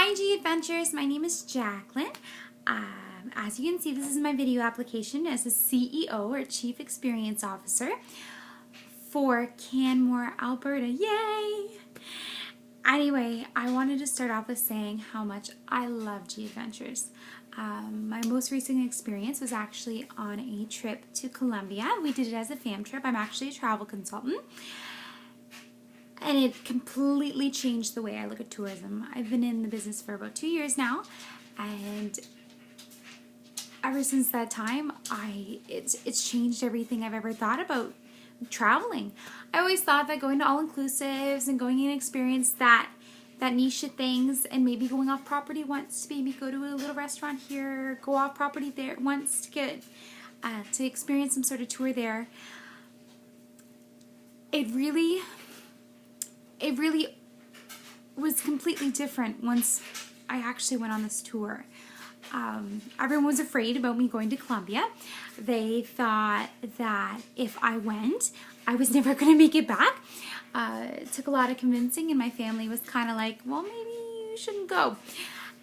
Hi G Adventures, my name is Jacqueline. As you can see, this is my video application as a CEO or Chief Experience Officer for Canmore Alberta. Yay! Anyway, I wanted to start off with saying how much I love G Adventures. My most recent experience was actually on a trip to Colombia. We did it as a fam trip. I'm actually a travel consultant. And it completely changed the way I look at tourism. I've been in the business for about 2 years now, and ever since that time, it's changed everything I've ever thought about traveling. I always thought that going to all-inclusives and going in experience that niche things, and maybe going off property once, maybe go to a little restaurant here, go off property there once to get to experience some sort of tour there. It really was completely different once I actually went on this tour. Everyone was afraid about me going to Colombia. They thought that if I went, I was never going to make it back. It took a lot of convincing, and my family was kind of like, well, maybe you shouldn't go.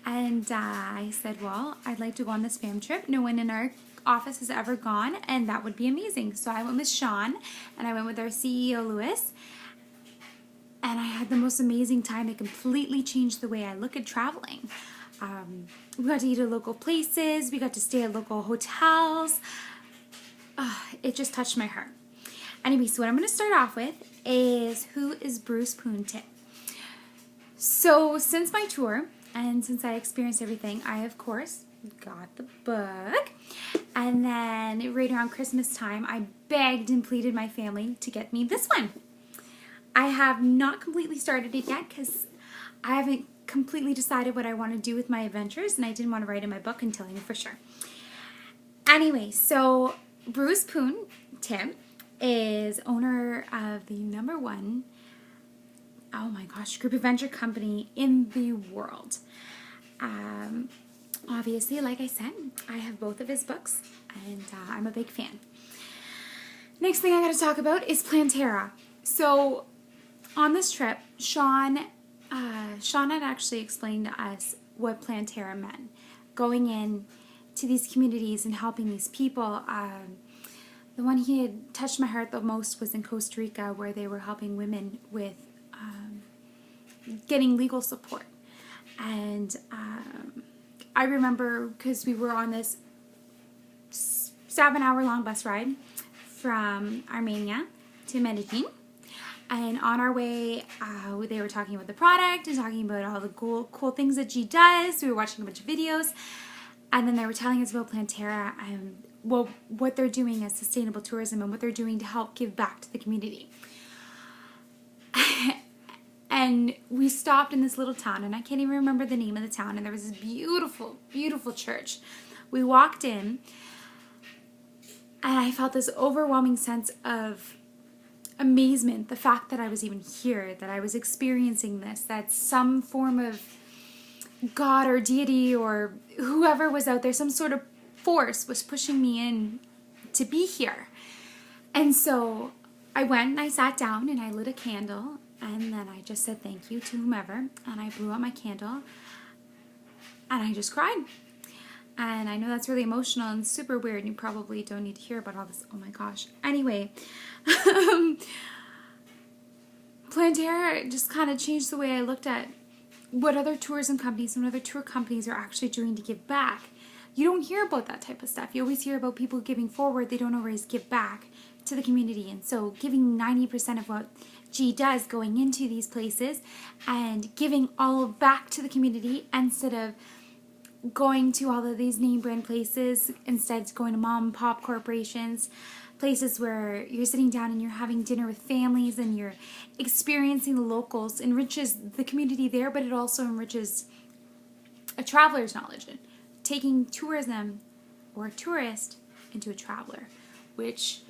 And I said, well, I'd like to go on this fam trip. No one in our office has ever gone, and that would be amazing. So I went with Sean, and I went with our CEO, Louis. And I had the most amazing time. It completely changed the way I look at traveling. We got to eat at local places. We got to stay at local hotels. It just touched my heart. Anyway, so what I'm going to start off with is who is Bruce Poon-Tip. So since my tour and since I experienced everything, I, of course, got the book. And then right around Christmas time, I begged and pleaded my family to get me this one. I have not completely started it yet because I haven't completely decided what I want to do with my adventures, and I didn't want to write in my book until I knew for sure. Anyway, so Bruce Poon-Tip is owner of the #1, oh my gosh, group adventure company in the world. Obviously, like I said, I have both of his books, and I'm a big fan. Next thing I got to talk about is Plantera. So on this trip, Sean had actually explained to us what Plantera meant. Going in to these communities and helping these people. The one he had touched my heart the most was in Costa Rica, where they were helping women with getting legal support. And I remember, because we were on this 7-hour-long bus ride from Armenia to Medellin. And on our way, they were talking about the product and talking about all the cool things that G does. We were watching a bunch of videos. And then they were telling us about Plantera and what they're doing as sustainable tourism and what they're doing to help give back to the community. And we stopped in this little town, and I can't even remember the name of the town. And there was this beautiful, beautiful church. We walked in, and I felt this overwhelming sense of amazement, the fact that I was even here, that I was experiencing this, that some form of God or deity or whoever was out there, some sort of force was pushing me in to be here. And so I went and I sat down and I lit a candle, and then I just said thank you to whomever, and I blew out my candle, and I just cried. And I know that's really emotional and super weird, and you probably don't need to hear about all this. Oh my gosh. Anyway, Plantera just kind of changed the way I looked at what other tourism companies and other tour companies are actually doing to give back. You don't hear about that type of stuff. You always hear about people giving forward. They don't always give back to the community. And so giving 90% of what G does, going into these places and giving all back to the community instead of going to all of these name brand places, instead going to mom and pop corporations, places where you're sitting down and you're having dinner with families and you're experiencing the locals, enriches the community there, but it also enriches a traveler's knowledge, taking tourism or a tourist into a traveler, which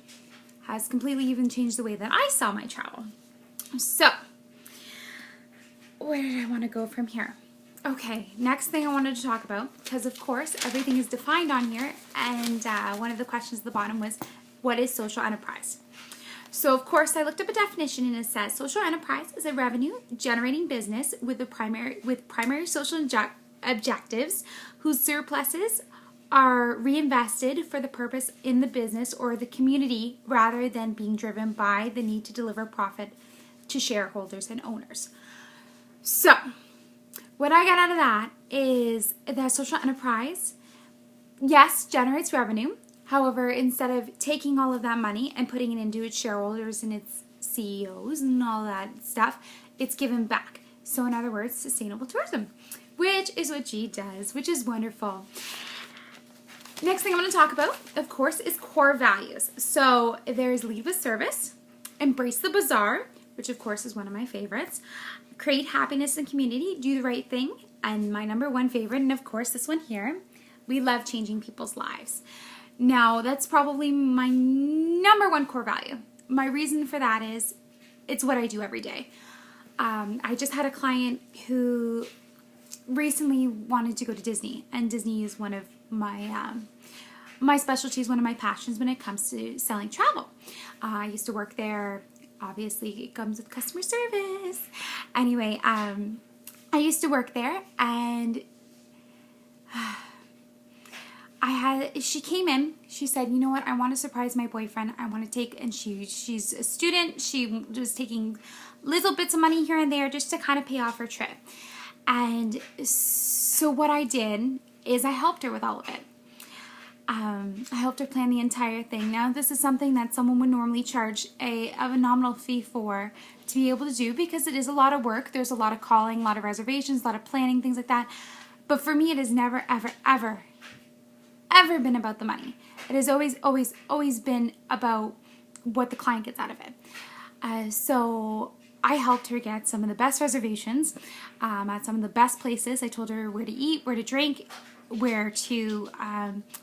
has completely even changed the way that I saw my travel. So, where did I want to go from here? Okay, next thing I wanted to talk about, because of course everything is defined on here, and one of the questions at the bottom was, what is social enterprise? So of course I looked up a definition, and it says social enterprise is a revenue generating business with primary social objectives whose surpluses are reinvested for the purpose in the business or the community rather than being driven by the need to deliver profit to shareholders and owners. So what I got out of that is that social enterprise, yes, generates revenue. However, instead of taking all of that money and putting it into its shareholders and its CEOs and all that stuff, it's given back. So in other words, sustainable tourism, which is what G does, which is wonderful. Next thing I'm going to talk about, of course, is core values. So there's lead with service, embrace the bazaar, which of course is one of my favorites, create happiness and community, do the right thing, and my number one favorite, and of course this one here, we love changing people's lives. Now, that's probably my number one core value. My reason for that is it's what I do every day. I just had a client who recently wanted to go to Disney, and Disney is one of my my specialties, one of my passions when it comes to selling travel. I used to work there. Obviously, it comes with customer service. Anyway, I used to work there, and she came in, she said, you know what, I want to surprise my boyfriend. I want to take, and she's a student. She was taking little bits of money here and there just to kind of pay off her trip. And so what I did is I helped her with all of it. I helped her plan the entire thing. Now, this is something that someone would normally charge a nominal fee for to be able to do, because it is a lot of work. There's a lot of calling, a lot of reservations, a lot of planning, things like that. But for me, it has never, ever, ever been about the money. It has always been about what the client gets out of it. So I helped her get some of the best reservations at some of the best places. I told her where to eat, where to drink, where to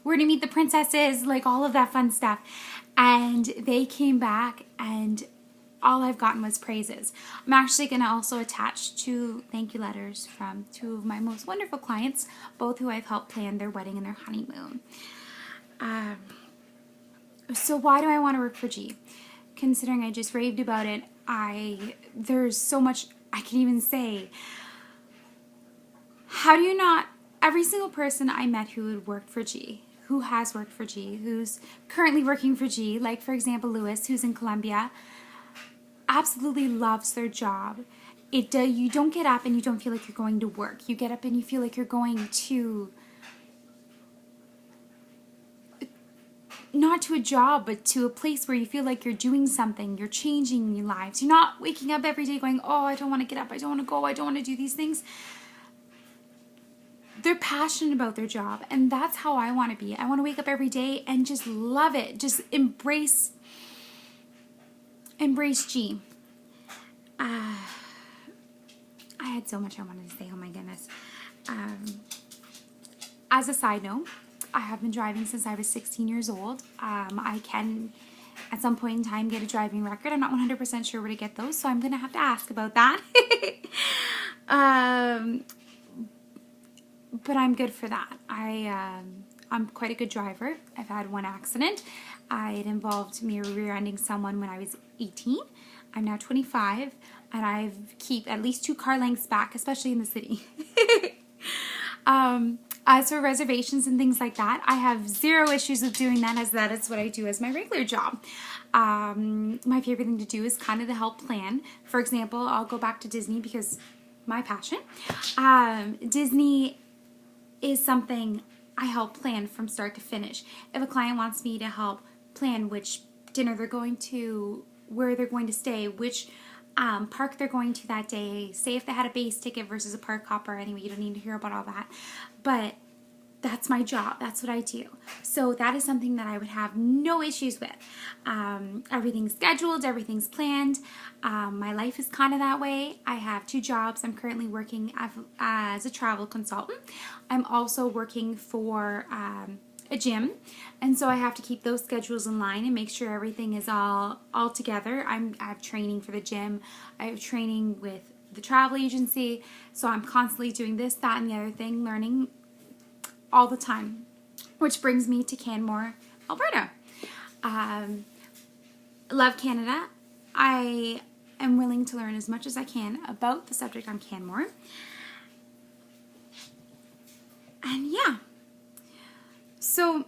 meet the princesses, like all of that fun stuff. And they came back, and all I've gotten was praises. I'm actually going to also attach 2 thank you letters from 2 of my most wonderful clients, both who I've helped plan their wedding and their honeymoon. So why do I want to work for G? Considering I just raved about it, there's so much I can even say. How do you not, every single person I met who had worked for G, who has worked for G, who's currently working for G, like for example Lewis, who's in Colombia, absolutely loves their job. You don't get up and you don't feel like you're going to work. You get up and you feel like you're going to, not to a job, but to a place where you feel like you're doing something, you're changing your lives. You're not waking up every day going, oh, I don't want to get up, I don't want to go, I don't want to do these things. They're passionate about their job, and that's how I want to be. I want to wake up every day and just love it. Just embrace G. I had so much I wanted to say, oh my goodness. As a side note, I have been driving since I was 16 years old. I can, at some point in time, get a driving record. I'm not 100% sure where to get those, so I'm going to have to ask about that. But I'm good for that. I'm quite a good driver. I've had 1 accident. It involved me rear-ending someone when I was 18. I'm now 25, and I keep at least 2 car lengths back, especially in the city. As for reservations and things like that, I have 0 issues with doing that, as that is what I do as my regular job. My favorite thing to do is kind of to help plan. For example, I'll go back to Disney because my passion. Disney is something I help plan from start to finish. If a client wants me to help plan which dinner they're going to, where they're going to stay, which park they're going to that day, say if they had a base ticket versus a park hopper, anyway, you don't need to hear about all that. But that's my job. That's what I do. So that is something that I would have no issues with. Everything's scheduled, everything's planned. My life is kind of that way. I have 2 jobs. I'm currently working as a travel consultant. I'm also working for a gym, and so I have to keep those schedules in line and make sure everything is all together. I have training for the gym. I have training with the travel agency, so I'm constantly doing this, that, and the other thing, learning all the time, which brings me to Canmore, Alberta. love Canada. I am willing to learn as much as I can about the subject on Canmore. And yeah. So